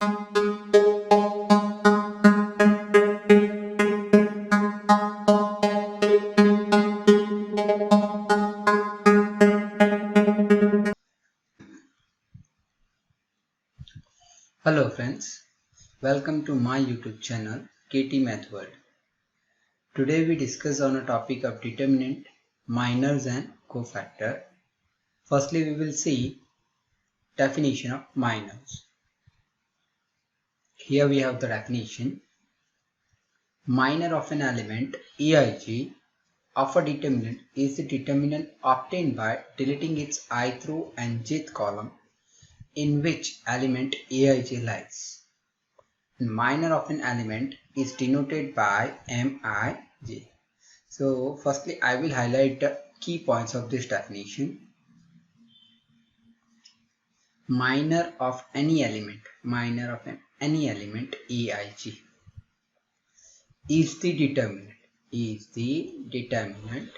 Hello friends, welcome to my YouTube channel KT Math World. Today we discuss on a topic of determinant, minors and cofactor. Firstly we will see definition of minors. Here we have the definition. Minor of an element Aij of a determinant is the determinant obtained by deleting its ith row and jth column in which element Aij lies. Minor of an element is denoted by Mij. So firstly I will highlight the key points of this definition. Minor of any element Aij is the determinant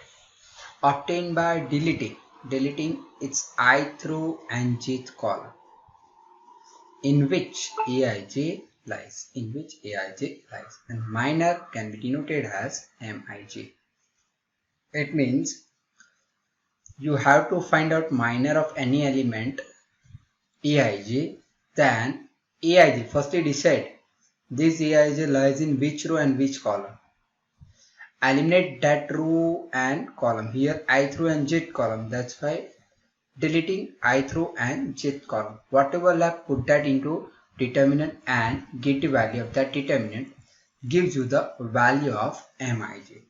obtained by deleting its ith row and jth column in which Aij lies, and minor can be denoted as Mij. It means you have to find out minor of any element Aij, then Aij, firstly decide this Aij lies in which row and which column. Eliminate that row and column. Here ith row and jth column, that's why deleting ith row and jth column. Whatever left, put that into determinant and get the value of that determinant, gives you the value of Mij.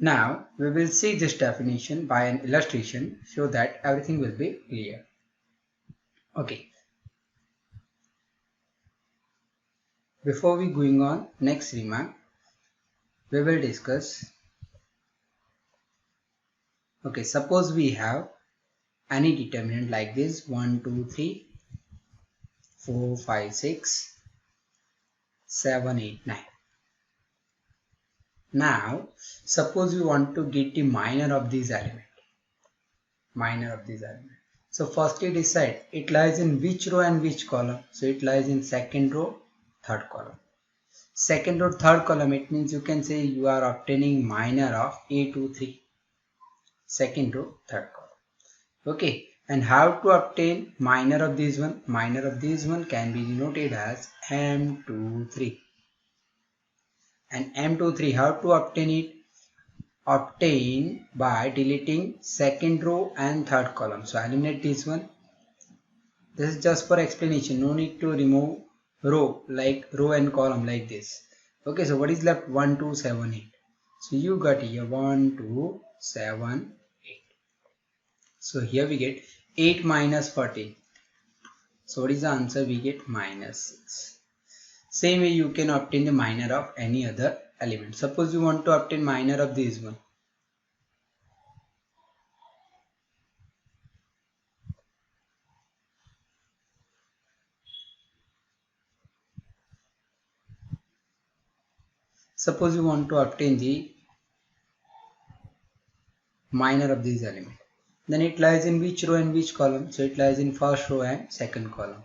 Now we will see this definition by an illustration so that everything will be clear. Okay. Before we going on next remark, we will discuss. Okay, suppose we have any determinant like this 1, 2, 3, 4, 5, 6, 7, 8, 9. Now suppose we want to get the minor of this element. So firstly decide it lies in which row and which column. So it lies in second row, third column. Second row, third column, it means you can say you are obtaining minor of A23. Second row, third column. Okay, and how to obtain minor of this one? Minor of this one can be denoted as M23. And M23, how to obtain it? Obtain by deleting second row and third column. So eliminate this one. This is just for explanation, no need to remove row and column like this. Okay, so what is left? 1, 2, 7, 8. So you got here 1, 2, 7, 8. So here we get 8 minus 14. So what is the answer? We get minus 6. Same way you can obtain the minor of any other element. Suppose you want to obtain minor of this one. Suppose you want to obtain the minor of this element. Then it lies in which row and which column? So it lies in first row and second column.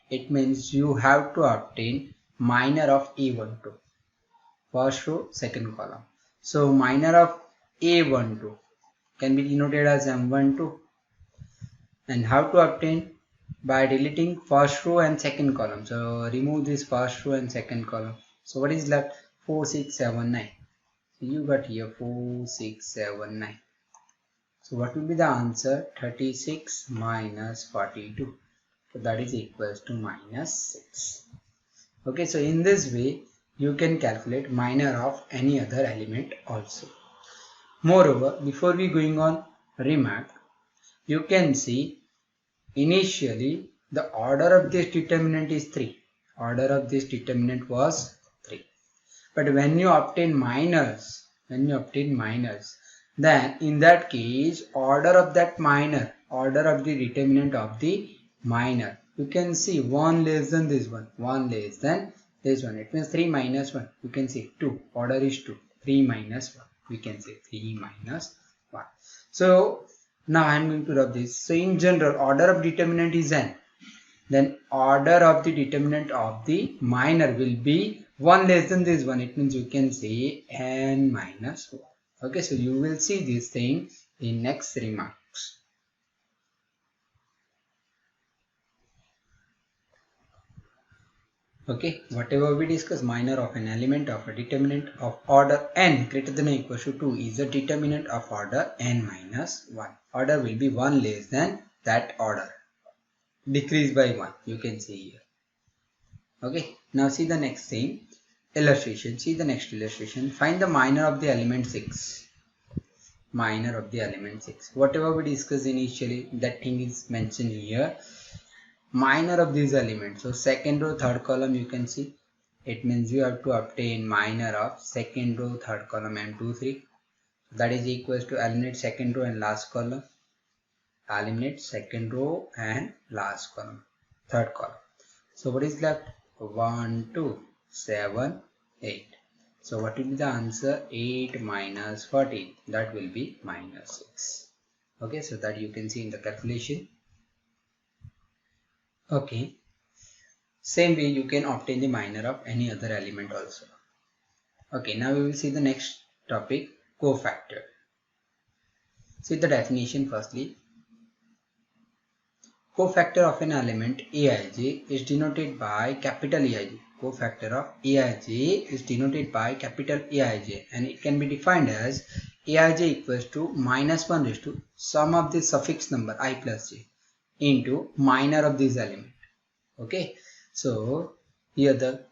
It means you have to obtain minor of A12. First row, second column. So minor of A12 can be denoted as M12. And how to obtain? By deleting first row and second column. So remove this first row and second column. So what is left? 4, 6, 7, 9. So you got here 4, 6, 7, 9. So what will be the answer? 36 minus 42. So that is equals to minus 6. Okay, so in this way you can calculate minor of any other element also. Moreover, before we going on remark, you can see initially the order of this determinant is 3. Order of this determinant was 3. But when you obtain minors, then in that case order of that minor, order of the determinant of the minor, you can see 1 less than this one, 1 less than this one. It means 3 minus 1, you can say 2. Order is 2. 3 minus 1, we can say 3 minus 1. So now I am going to rub this. So in general order of determinant is n. then order of the determinant of the minor will be 1 less than this one. It means you can say n minus 1. Okay, so you will see this thing in next remarks. Okay, whatever we discuss, minor of an element of a determinant of order n greater than or equal to 2 is a determinant of order n minus 1. Order will be 1 less than that order, decrease by 1, you can see here. Okay, now see the next thing, illustration. See the next illustration. Find the minor of the element 6. Minor of the element 6. Whatever we discussed initially, that thing is mentioned here. Minor of these elements. So second row, third column, you can see. It means you have to obtain minor of second row, third column, m2, 3. That is equals to eliminate second row and last column. Eliminate second row and last column, third column. So what is left? 1, 2, 7, 8. So what will be the answer? 8 minus 14. That will be minus 6. Okay, so that you can see in the calculation. Okay, same way you can obtain the minor of any other element also. Okay, now we will see the next topic, cofactor. See the definition firstly. Cofactor of an element Aij is denoted by capital Aij. Cofactor of Aij is denoted by capital Aij, and it can be defined as Aij equals to minus 1 raised to sum of the suffix number I plus j into minor of this element. Okay, so here the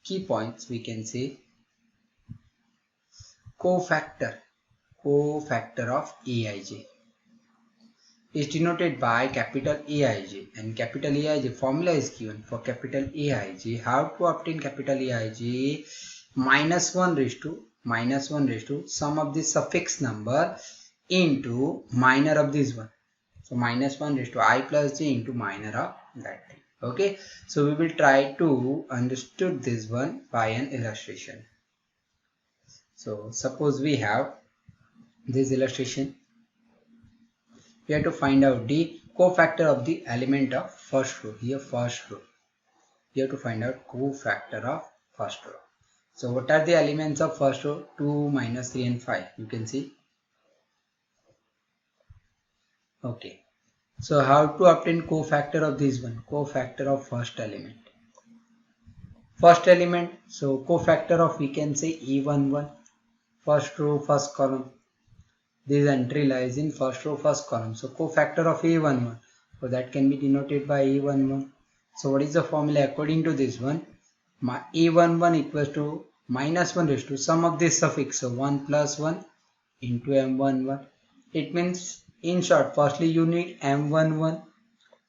key points we can say. Cofactor of Aij is denoted by capital Aij, and capital Aij formula is given for capital Aij. How to obtain capital Aij? minus 1 raised to sum of the suffix number into minor of this one. So minus 1 raised to I plus j into minor of that thing. Okay, so we will try to understood this one by an illustration. So suppose we have this illustration. We have to find out the cofactor of the element of first row. Here first row. You have to find out cofactor of first row. So what are the elements of first row? 2, minus 3 and 5. You can see. Okay. So how to obtain cofactor of this one? Cofactor of first element. First element. So cofactor of, we can say E11. First row, first column. This entry lies in first row, first column. So cofactor of A11. So that can be denoted by A11. So what is the formula according to this one? A11 equals to minus 1 raised to sum of this suffix. So 1 plus 1 into M11. It means, in short, firstly you need M11.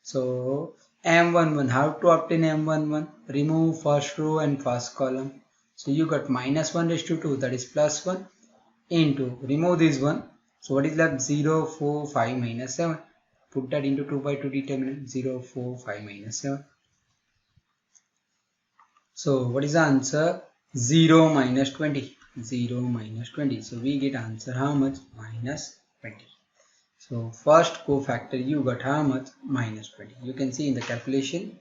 So M11, how to obtain M11? Remove first row and first column. So you got minus 1 raised to 2, that is plus 1, into, remove this one. So what is left? 0, 4, 5, minus 7. Put that into 2 by 2 determinant. 0, 4, 5, minus 7. So what is the answer? 0 minus 20. 0 minus 20. So we get answer how much? Minus 20. So first cofactor you got how much? Minus 20. You can see in the calculation.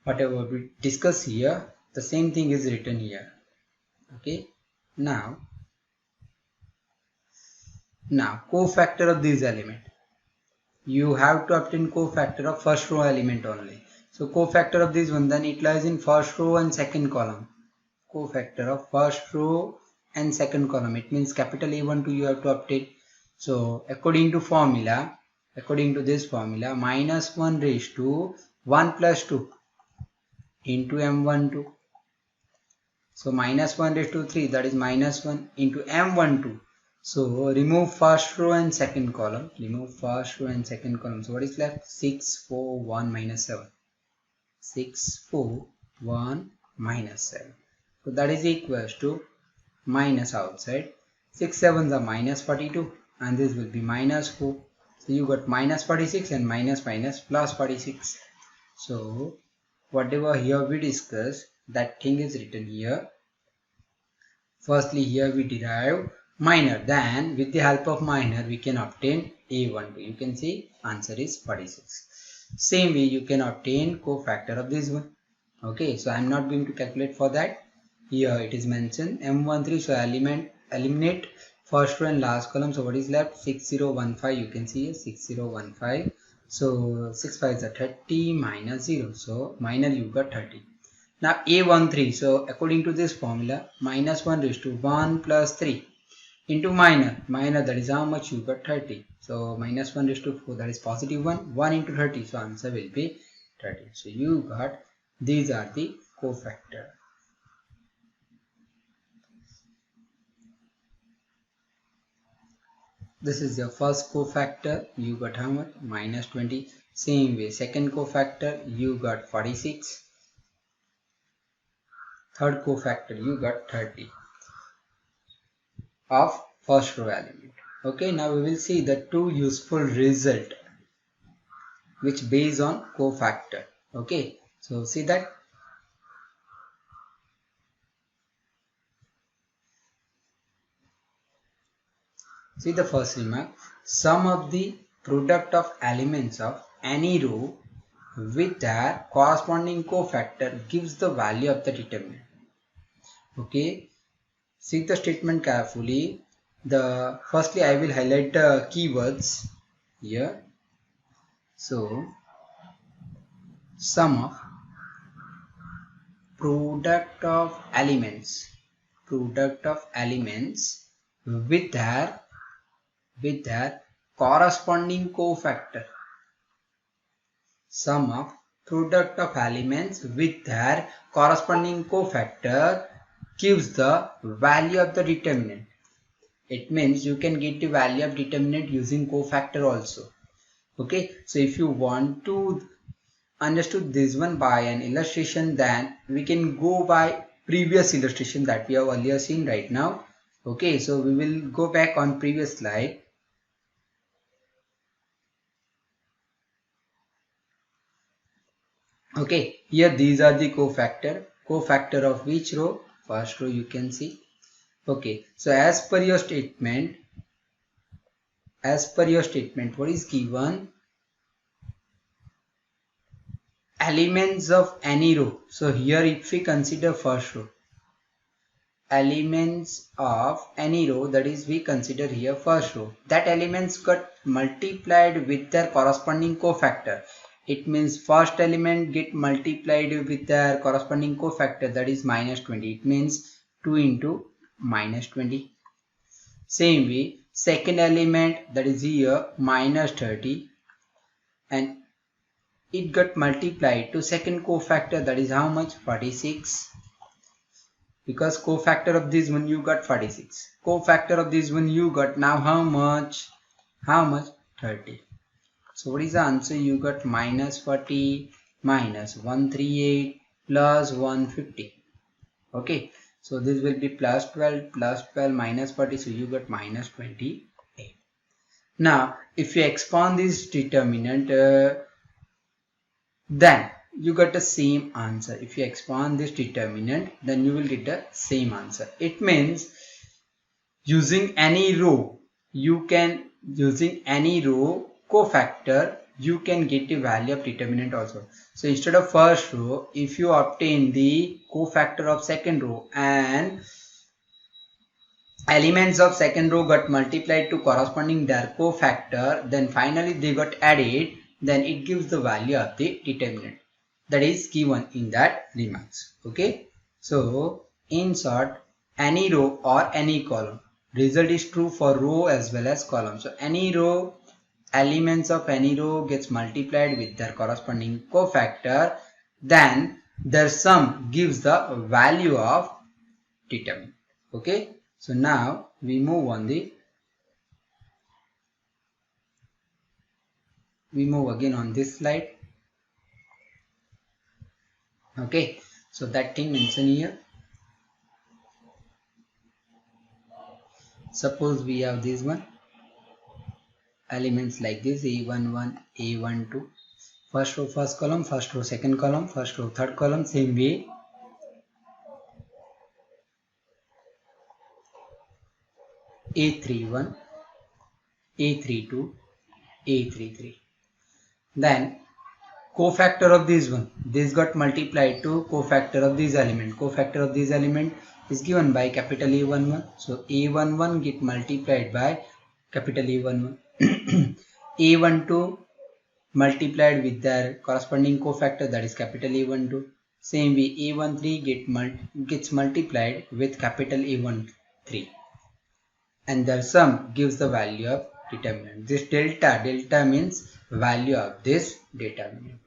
Whatever we discuss here, the same thing is written here. Okay. Now cofactor of this element. You have to obtain cofactor of first row element only. So cofactor of this one, then it lies in first row and second column. Cofactor of first row and second column. It means capital A12 you have to obtain. So according to formula, according to this formula, minus 1 raised to 1 plus 2 into M12. So minus 1 raised to 3, that is minus 1 into M12. So remove first row and second column. Remove first row and second column. So what is left? 6, 4, 1, minus 7. 6, 4, 1, minus 7. So that is equals to minus outside. 6 7s are minus 42 and this will be minus 4. So you got minus 46 and minus plus 46. So whatever here we discussed, that thing is written here. Firstly here we derive minor, then with the help of minor we can obtain A12. You can see answer is 46. Same way you can obtain cofactor of this one. Okay, so I am not going to calculate for that. Here it is mentioned M13, so eliminate first row and last column. So what is left? 6015. You can see here 6015. So 6 5 is 30 minus 0. So minor you got 30. Now A13. So according to this formula, minus 1 raised to 1 plus 3 into minor, that is how much you got 30. So minus 1 raised to 4, that is positive 1 into 30. So answer will be 30. So you got, these are the cofactor. This is your first cofactor, you got how much? Minus 20. Same way, second cofactor, you got 46. Third cofactor, you got 30 of first row element. Okay, now we will see the two useful result which based on cofactor. Okay, so see that. See the first remark, sum of the product of elements of any row with their corresponding cofactor gives the value of the determinant. Okay, see the statement carefully. Firstly I will highlight the keywords here. So sum of product of elements with their corresponding cofactor. Sum of product of elements with their corresponding cofactor gives the value of the determinant. It means you can get the value of determinant using cofactor also. Okay, so if you want to understand this one by an illustration, then we can go by previous illustration that we have earlier seen right now. Okay, so we will go back on previous slide. Okay, here these are the cofactor of which row? First row you can see. Okay, so as per your statement, what is given? Elements of any row. So here if we consider first row, elements of any row, that is we consider here first row, that elements got multiplied with their corresponding cofactor. It means first element get multiplied with their corresponding cofactor, that is minus 20. It means 2 into minus 20. Same way, second element, that is here minus 30, and it got multiplied to second cofactor, that is how much? 46. Because cofactor of this one you got 46. Cofactor of this one you got now how much? 30. So what is the answer? You got minus 40 minus 138 plus 150. Okay, so this will be plus 12 minus 40, so you got minus 28. Now if you expand this determinant, then you got the same answer. If you expand this determinant, then you will get the same answer. It means using any row cofactor, you can get the value of determinant also. So instead of first row, if you obtain the cofactor of second row and elements of second row got multiplied to corresponding their cofactor, then finally they got added, then it gives the value of the determinant that is given in that remarks. Okay, so in short, any row or any column, result is true for row as well as column. So any row, elements of any row gets multiplied with their corresponding cofactor, then their sum gives the value of determinant. Okay, so now we move again on this slide. Okay, so that thing mentioned here. Suppose we have this one, elements like this, A11, A12, first row first column, first row second column, first row third column. Same way A31, A32, A33. Then cofactor of this one, this got multiplied to cofactor of this element. Cofactor of this element is given by capital A11. So A11 get multiplied by capital A11. A12 multiplied with their corresponding cofactor, that is capital A12. Same way A13 gets multiplied with capital A13, and their sum gives the value of determinant. This delta means value of this determinant.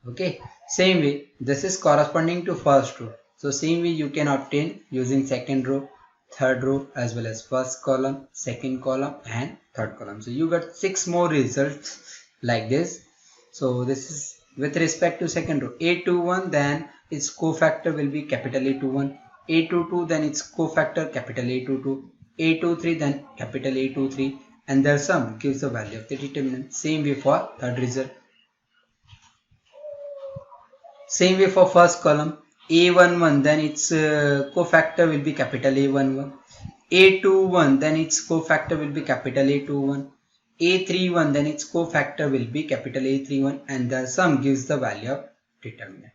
Okay, same way this is corresponding to first row. So same way you can obtain using second row, third row, as well as first column, second column, and third column. So you got 6 more results like this. So this is with respect to second row. A21, then its cofactor will be capital A21. A22, then its cofactor capital A22. A23, then capital A23, and their sum gives the value of the determinant. Same way for third result. Same way for first column. A11, then its cofactor will be capital A11. A21, then its cofactor will be capital A21. A31, then its cofactor will be capital A31, and the sum gives the value of determinant.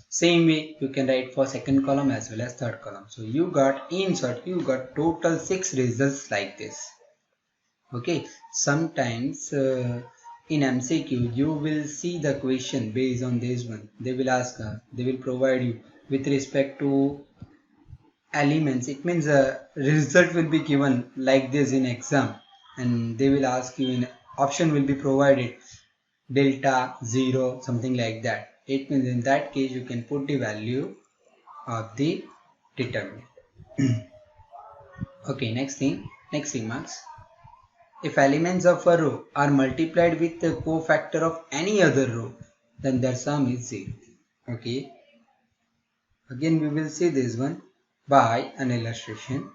Same way you can write for second column as well as third column. So you got, in short, you got total 6 results like this. Okay, sometimes in MCQ you will see the question based on this one. They will ask, they will provide you with respect to elements. It means a result will be given like this in exam, and they will ask you, in option will be provided delta, 0, something like that. It means in that case you can put the value of the determinant. Okay, next remarks. If elements of a row are multiplied with the cofactor of any other row, then their sum is 0. Okay, again we will see this one by an illustration.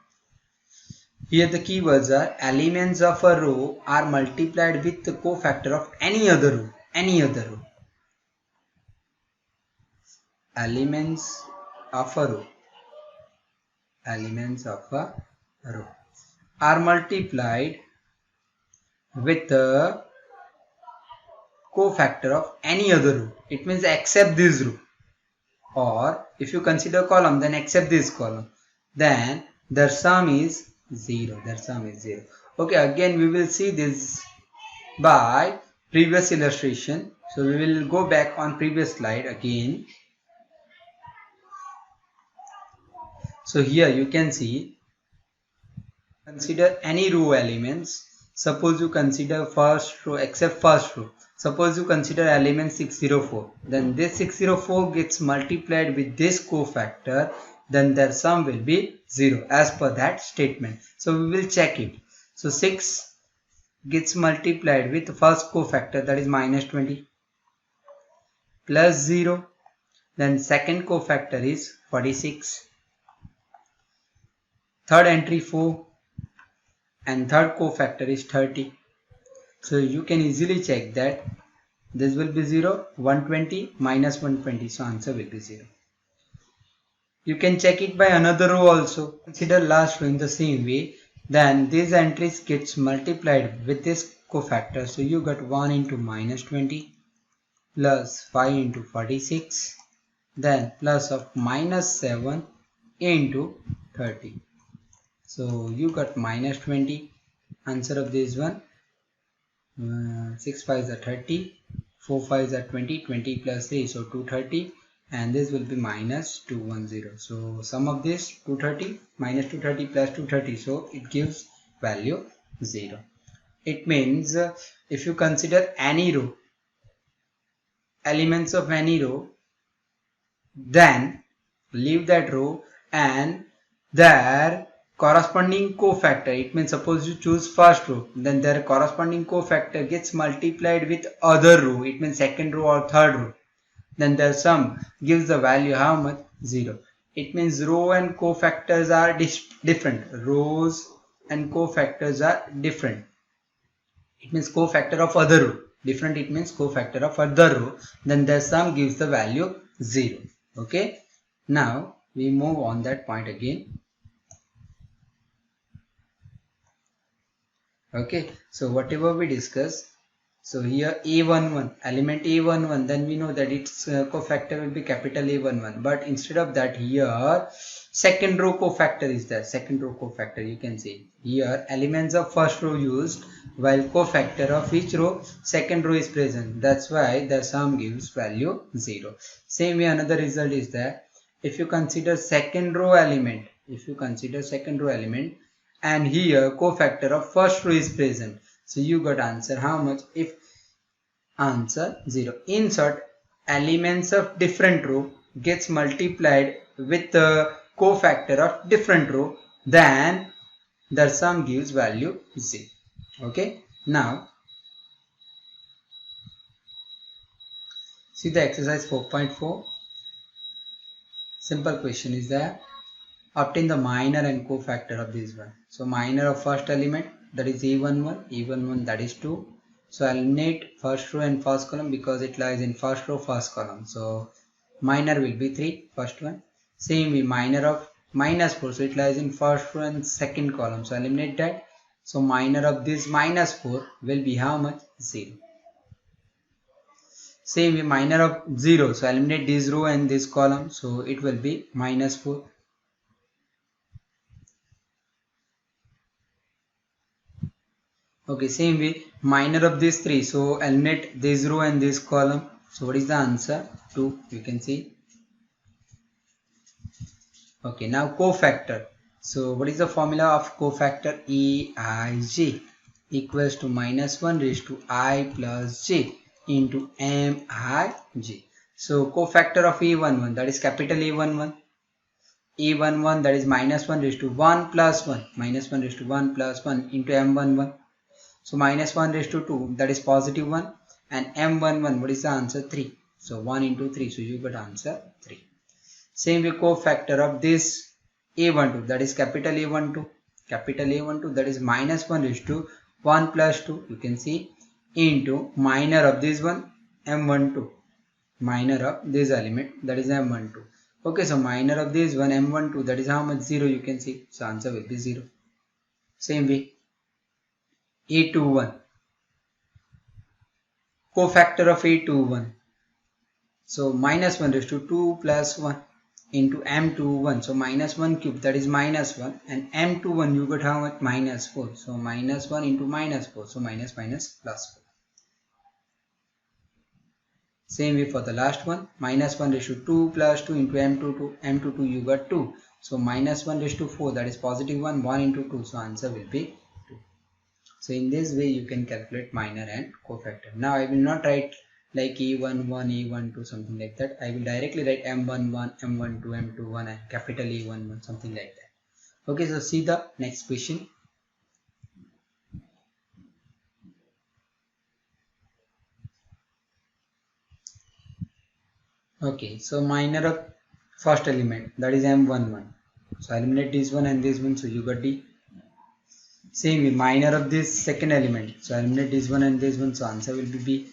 Here the keywords are elements of a row are multiplied with the cofactor of any other row. Elements of a row are multiplied with the cofactor of any other row. It means except this row, or if you consider column, then except this column, then their sum is 0. Okay, again we will see this by previous illustration. So we will go back on previous slide again. So here you can see, consider any row elements. Suppose you consider first row, except first row. Suppose you consider element 604. Then this 604 gets multiplied with this cofactor, then their sum will be 0 as per that statement. So we will check it. So 6 gets multiplied with the first cofactor, that is minus 20, plus 0. Then second cofactor is 46. Third entry 4, and third cofactor is 30. So you can easily check that this will be 0, 120 minus 120, so answer will be 0. You can check it by another row also. Consider last row in the same way. Then these entries gets multiplied with this cofactor. So you got 1 into minus 20 plus 5 into 46, then plus of minus 7 into 30. So you got minus 20. Answer of this one, 6 5s are 30, 4 5s are 20, 20 plus 3, so 230, and this will be minus 210. So sum of this 230 minus 230 plus 230, so it gives value 0. It means if you consider any row, elements of any row, then leave that row and their corresponding cofactor, it means suppose you choose first row, then their corresponding cofactor gets multiplied with other row, it means second row or third row, then their sum gives the value how much? 0. It means row and cofactors are different. Rows and cofactors are different. It means cofactor of other row. Different, it means cofactor of other row. Then the sum gives the value 0. Okay. Now we move on that point again. Okay. So whatever we discuss, So here A11, element A11, then we know that its cofactor will be capital A11. But instead of that, here second row cofactor is there. Second row cofactor, you can see here elements of first row used, while cofactor of each row second row is present. That's why the sum gives value 0. Same way another result is that if you consider second row element, and here cofactor of first row is present, so you got answer how much? If answer 0. Insert elements of different row gets multiplied with the cofactor of different row, then the sum gives value 0. Okay, now see the exercise 4.4. Simple question is that obtain the minor and cofactor of this one. So minor of first element, that is A11, that is 2. So eliminate first row and first column because it lies in first row first column. So minor will be 3, first one. Same way minor of minus 4, so it lies in first row and second column. So eliminate that. So minor of this minus 4 will be how much? 0. Same way minor of 0, so eliminate this row and this column. So it will be minus 4. Okay, same way minor of these 3, so eliminate this row and this column. So what is the answer? 2, you can see. Okay, now cofactor. So what is the formula of cofactor? Eij equals to minus 1 raised to I plus j into mij. So cofactor of A11, that is capital A11. A11, that is minus 1 raised to 1 plus 1, minus 1 raised to 1 plus 1 into M11. So minus 1 raised to 2, that is positive 1, and M11, what is the answer? 3. So 1 into 3, so you got answer 3. Same way cofactor of this A12, that is capital A12, that is minus 1 raised to 1 plus 2, you can see, into minor of this one, M12, minor of this element, that is M12. Okay, so minor of this one, M12, that is how much? 0, you can see, so answer will be 0. Same way A21, cofactor of A21, so minus 1 raised to 2 plus 1 into M21, so minus 1 cube, that is minus 1, and M21 you got how much? Minus 4, so minus 1 into minus 4, so minus plus 4. Same way for the last one, minus 1 raised to 2 plus 2 into M22 you got 2, so minus 1 raised to 4, that is positive 1, 1 into 2, so answer will be 2. So in this way you can calculate minor and cofactor. Now I will not write like A11, A12, something like that. I will directly write M11, M12, M21 and capital A11, something like that. Okay, so see the next question. Okay, so minor of first element, that is M11. So eliminate this one and this one, so you got D. Same way minor of this second element, so eliminate this one and this one, so answer will be B.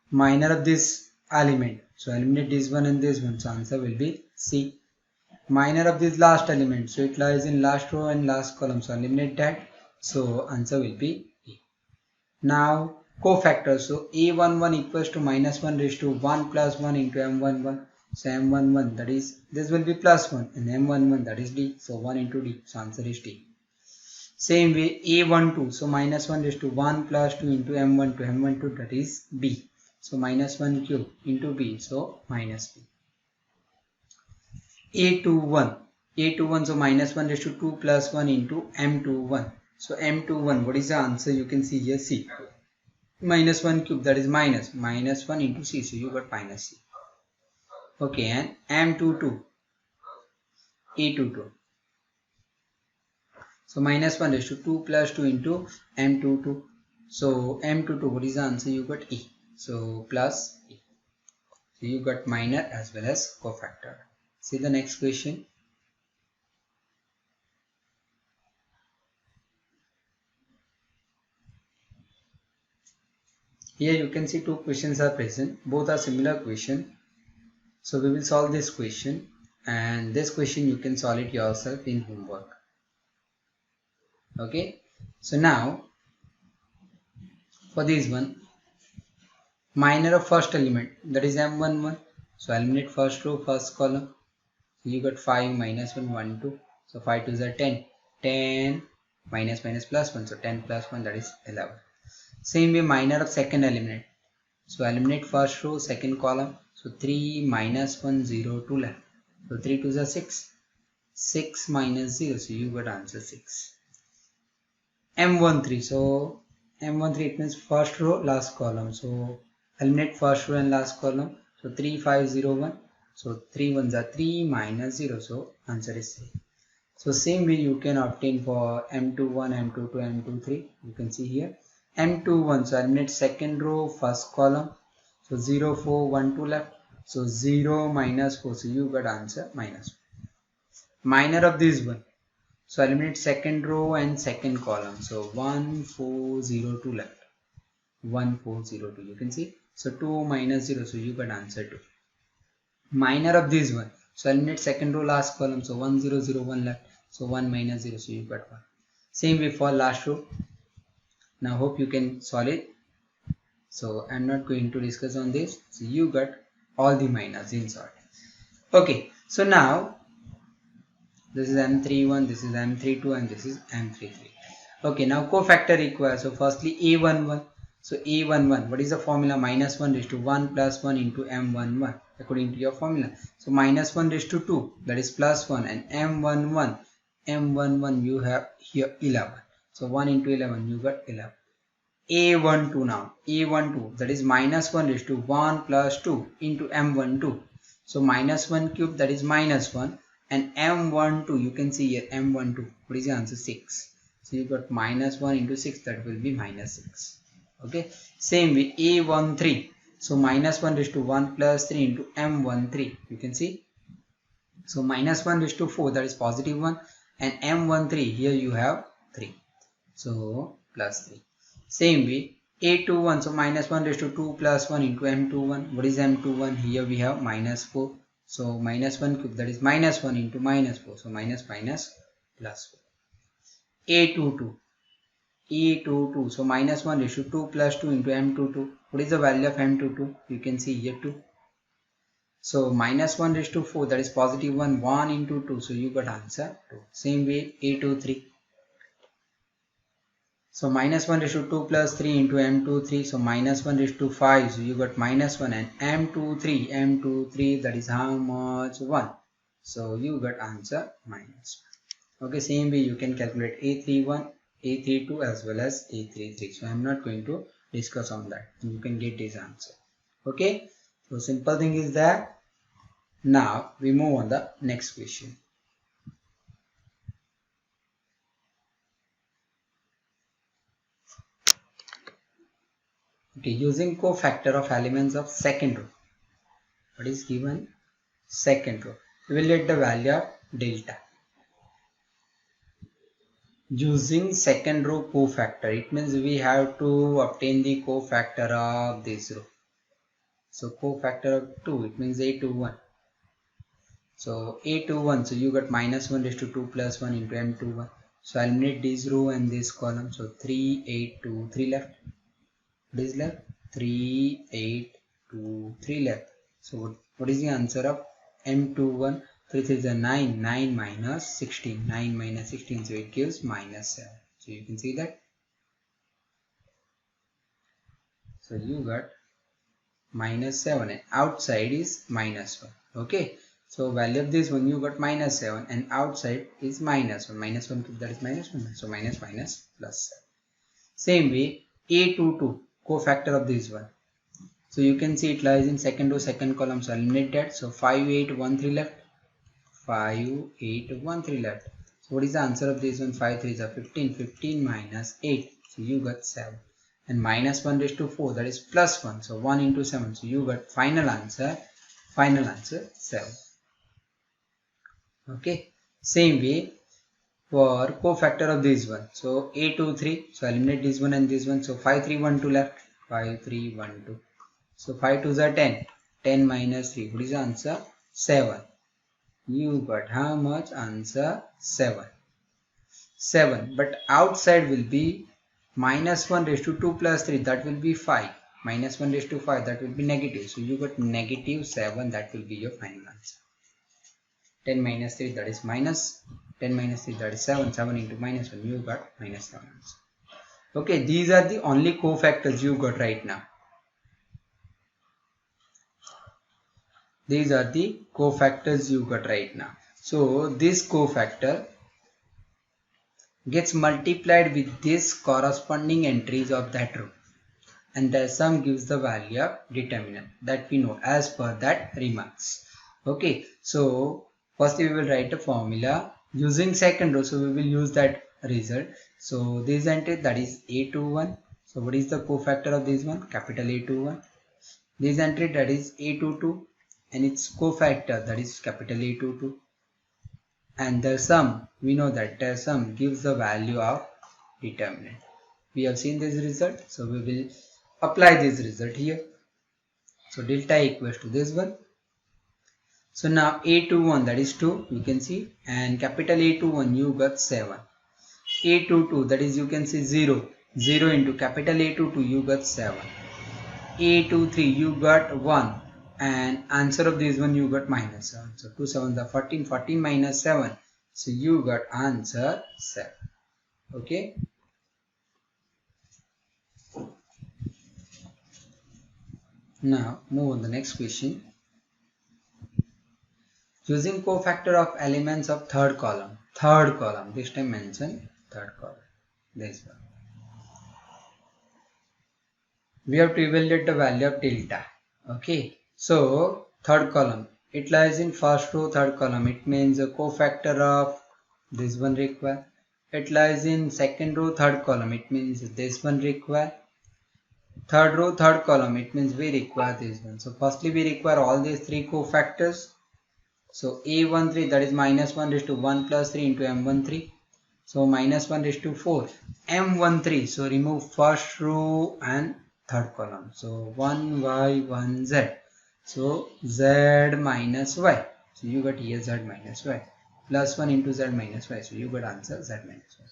Minor of this element, so eliminate this one and this one, so answer will be C. Minor of this last element, so it lies in last row and last column, so eliminate that, so answer will be E. Now cofactor, so A11 equals to minus 1 raised to 1 plus 1 into M11, so M11, that is, this will be plus 1, and M11, that is D, so 1 into D, so answer is D. Same way A12, so minus 1 raised to 1 plus 2 into M12, that is B, so minus 1 cube into B, so minus B. A21, so minus 1 raised to 2 plus 1 into M21, so M21, what is the answer? You can see here C. Minus 1 cube, that is minus 1 into C, so you got minus C. Okay, and M22, A22, so minus 1 raised to 2 plus 2 into M22, so M22, what is the answer? You got E, so plus E, so you got minor as well as cofactor. See the next question. Here you can see two questions are present, both are similar question. So we will solve this question, and this question you can solve it yourself in homework. Okay, so now for this one, minor of first element, that is m11. So eliminate first row, first column. So you got 5 minus 1, 1, 2. So 5 2s are 10. 10 minus minus plus 1. So 10 plus 1, that is 11. Same way minor of second element. So eliminate first row, second column. So 3 minus 1, 0, 2 left. So 3 2s are 6. 6 minus 0. So you got answer 6. M13. So M13 it means first row, last column. So eliminate first row and last column. So 3 5 0 1. So 3 ones are 3 minus 0. So answer is 3. So same way you can obtain for M21, M22, M23. You can see here M21. So eliminate second row, first column. So 0 4 1 2 left. So 0 minus 4. So you got answer minus 4. Minor of this one. So eliminate second row and second column. So 1 4 0 2 left. 1 4 0 2. You can see. So 2 minus 0. So you got answer 2. Minor of this one. So eliminate second row, last column. So 1 0 0 1 left. So 1 minus 0. So you got 1. Same way for last row. Now hope you can solve it. So I'm not going to discuss on this. So you got all the minors in sort. Okay. So now this is M31, this is M32, and this is M33. Okay, now cofactor required. So firstly A11. So A11, what is the formula? Minus 1 raised to 1 plus 1 into M11 according to your formula. So minus 1 raised to 2, that is plus 1, and M11 you have here 11. So 1 into 11 you got 11. A12 now, A12, that is minus 1 raised to 1 plus 2 into M12. So minus 1 cube, that is minus 1. And M12, you can see here M12. What is the answer? 6. So you got minus 1 into 6, that will be minus 6. Okay. Same way A13. So minus 1 raised to 1 plus 3 into M13. You can see. So minus 1 raised to 4, that is positive 1. And M13, here you have 3. So plus 3. Same way A21. So minus 1 raised to 2 plus 1 into M21. What is M21? Here we have minus 4. So minus 1 cube, that is minus 1 into minus 4. So minus minus plus 4. A22. A22. So minus 1 raised to 2 plus 2 into M22. What is the value of M22? You can see here 2. So minus 1 raised to 4, that is positive 1. 1 into 2. So you got answer 2. Same way A23. So minus 1 raised to 2 plus 3 into M23. So minus 1 raised to 5. So you got minus 1, and M23, that is how much? 1. So you got answer minus 1. Okay, same way you can calculate A31, A32 as well as A33. So I am not going to discuss on that. You can get this answer. Okay, so simple thing is that. Now we move on the next question. Okay, using cofactor of elements of second row. What is given? Second row. We will get the value of delta. Using second row cofactor, it means we have to obtain the cofactor of this row. So cofactor of 2, it means A21. So A21, so you got minus 1 raised to 2 plus 1 into M21. So I'll eliminate this row and this column. So 3, 8, 2, 3 left. What is left? 3, 8, 2, 3 left. So what is the answer of M21? 3 3 is a 9. 9 minus 16. 9 minus 16. So it gives minus 7. So you can see that. So you got minus 7 and outside is minus 1. Okay. So value of this one you got minus 7 and outside is minus 1. Minus 1, that is minus 1. So minus minus plus 7. Same way A22, cofactor of this one. So you can see it lies in second row, second column. So eliminate that. So 5 8 1 3 left. 5 8 1 3 left. So what is the answer of this one? 5 3 is 15. 15 minus 8. So you got 7. And minus 1 raised to 4, that is plus 1. So 1 into 7. So you got final answer 7. Okay. Same way for cofactor of this one. So A23. So eliminate this one and this one. So 5 3 1 2 left. 5 3 1 2. So 5 2s are 10. 10 minus 3. What is the answer? 7. You got how much? Answer 7. 7. But outside will be minus 1 raised to 2 plus 3. That will be 5. minus 1 raised to 5, that will be negative. So you got negative 7, that will be your final answer. 10 minus 3, that is minus. 10 minus 3, that is 7. 7 into minus 1, you got minus 7 answer. Okay, these are the only cofactors you got right now. These are the cofactors you got right now. So this cofactor gets multiplied with this corresponding entries of that row, and the sum gives the value of determinant that we know as per that remarks. Okay, so firstly we will write a formula using second row, so we will use that result. So this entry, that is A21. So what is the cofactor of this one? Capital A21. This entry, that is A22, and its cofactor, that is capital A22. And the sum, we know that the sum gives the value of determinant. We have seen this result, so we will apply this result here. So delta equals to this one. So now A21, that is 2, you can see, and capital A21 you got 7. A22, that is you can see 0. 0 into capital A22 you got 7. A23 you got 1, and answer of this one you got minus 7. So 2 7s are 14, 14 minus 7. So you got answer 7. Okay. Now move on the next question. Using cofactor of elements of third column, this time mention third column, this one. We have to evaluate the value of delta. Okay, so third column, it lies in first row, third column, it means a cofactor of this one required. It lies in second row, third column, it means this one required. Third row, third column, it means we require this one. So firstly we require all these three cofactors. So A13, that is minus 1 raised to 1 plus 3 into M13. So minus 1 raised to 4. M13, so remove first row and third column. So 1y, 1z. So z minus y. So you got here z minus y. Plus 1 into z minus y. So you got answer z minus y.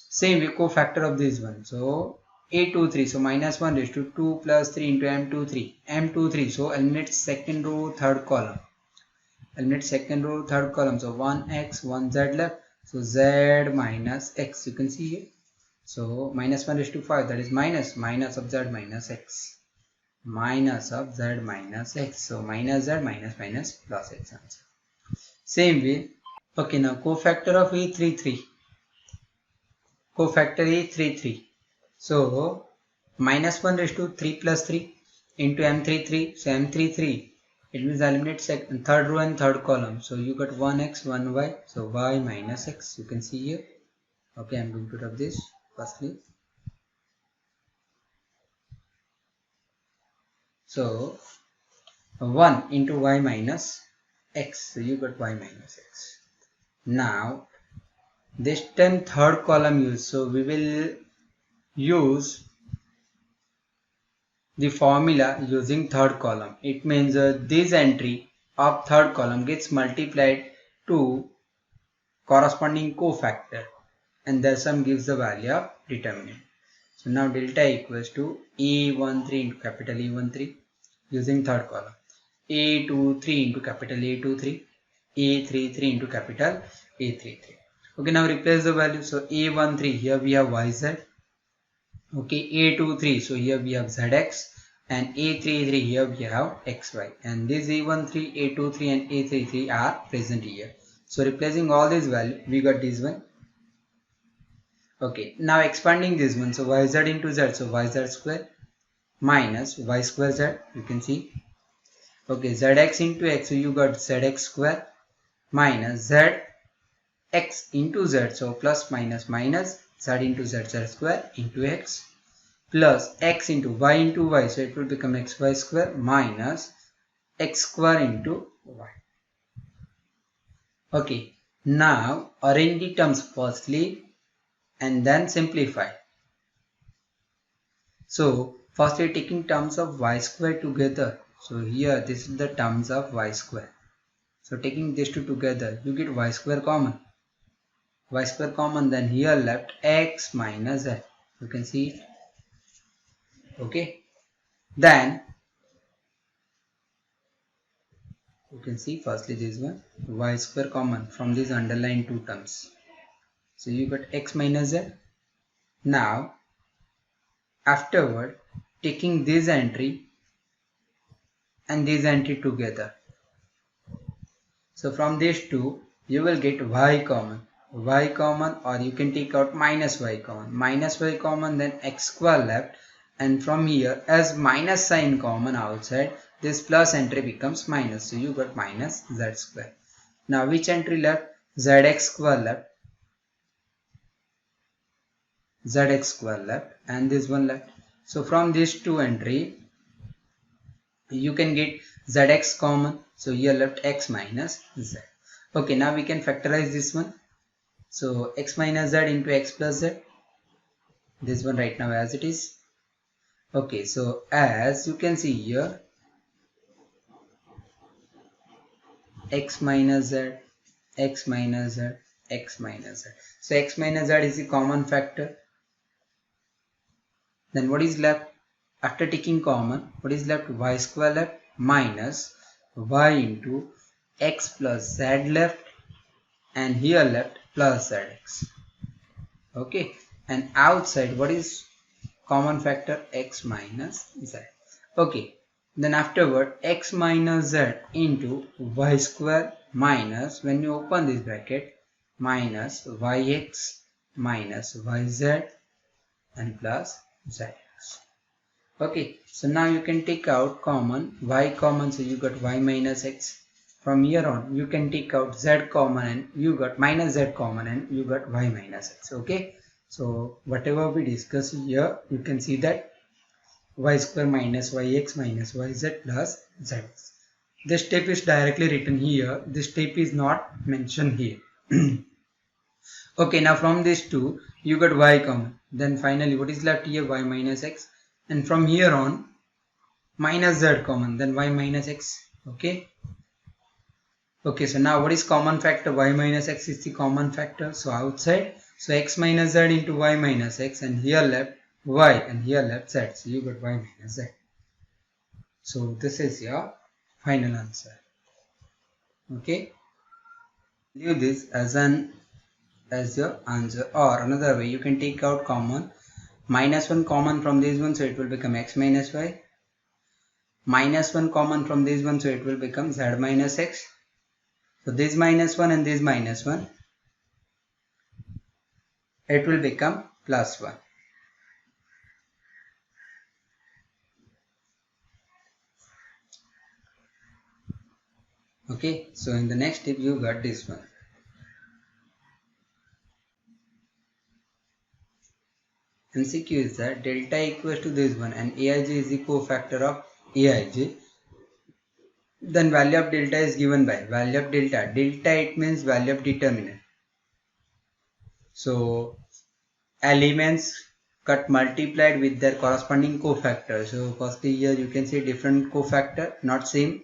Same way cofactor of this one. So A23, so minus 1 raised to 2 plus 3 into M23. M23, so eliminate second row, third column. Eliminate second row, third column. So 1x, 1z left. So z minus x, you can see here. So minus 1 raised to 5, that is minus of z minus x. Minus of z minus x. So minus z minus plus x answer. Same way. Okay, now cofactor of A33. Cofactor A33. So minus 1 raised to 3 plus 3 into M33. So M33. It means eliminate second, third row and third column. So you got 1x, 1y. So y minus x. You can see here. Okay, I'm going to rub this firstly. So 1 into y minus x. So you got y minus x. Now this time third column use. So we will use the formula using third column. It means this entry of third column gets multiplied to corresponding cofactor, and the sum gives the value of determinant. So now delta equals to A13 into capital A13 using third column, A23 into capital A23, A33 into capital A33. Okay, now replace the value. So A13, here we have yz. Okay, A23, so here we have zx, and A33, here we have xy, and this A13, A23 and A33 are present here. So replacing all these values, we got this one. Okay, now expanding this one, so yz into z, so yz square minus y square z, you can see. Okay, zx into x, so you got zx square minus zx into z, so plus minus minus z into z square into x, plus x into y, so it will become xy square minus x square into y. Okay, now arrange the terms firstly and then simplify. So first we are taking terms of y square together. So here this is the terms of y square. So taking these two together, you get y square common. Y square common, then here left x minus z. You can see it. Okay. Then you can see firstly this one y square common from these underlined two terms. So you got x minus z. Now afterward taking this entry and this entry together. So from these two you will get y common, or you can take out minus y common, then x square left, and from here as minus sign common outside, this plus entry becomes minus, so you got minus z square. Now which entry left? Zx square left, and this one left. So from these two entry you can get zx common, so here left x minus z. Okay, now we can factorize this one. So x minus z into x plus z, this one right now as it is. Okay, so as you can see here, x minus z, x minus z, x minus z. So x minus z is the common factor. Then what is left? After taking common, what is left? Y square left minus y into x plus z left, and here left plus zx. Okay, and outside what is common factor? X minus z. Okay, then afterward x minus z into y square minus, when you open this bracket, minus yx minus yz and plus zx. Okay, so now you can take out common, y common, so you got y minus x. From here on you can take out z common and you got minus z common and you got y minus x. Okay, so whatever we discuss here, you can see that y square minus yx minus yz plus zx. This step is directly written here, this step is not mentioned here. Okay, now from these two you got y common, then finally what is left here? Y minus x, and from here on minus z common, then y minus x. Okay, so now what is common factor? Y minus x is the common factor, so outside, so x minus z into y minus x, and here left y and here left z, so you got y minus z. So this is your final answer. Okay, leave this as your answer, or another way you can take out common, minus 1 common from this one, so it will become x minus y, minus 1 common from this one, so it will become z minus x. So this minus 1 and this minus 1, it will become plus 1. Okay, so in the next step you got this one. MCQ is that delta equals to this one and aij is the cofactor of aij. Then value of delta is given by value of delta. Delta, it means value of determinant. So elements got multiplied with their corresponding cofactor. So firstly here you can see different cofactor, not same.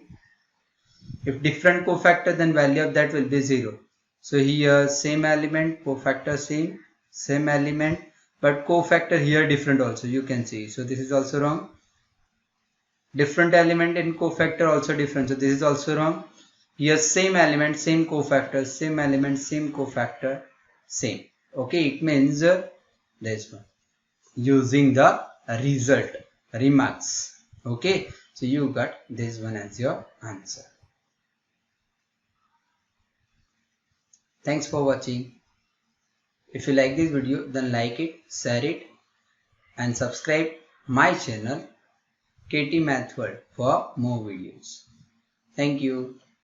If different cofactor, then value of that will be 0. So here same element, cofactor same element, but cofactor here different also, you can see. So this is also wrong. Different element in cofactor also different, so this is also wrong. Here same element, same cofactor, same element, same cofactor, same. Okay, it means this one, using the result remarks. Okay, so you got this one as your answer. Thanks for watching. If you like this video, then like it, share it, and subscribe my channel KT Math World for more videos. Thank you.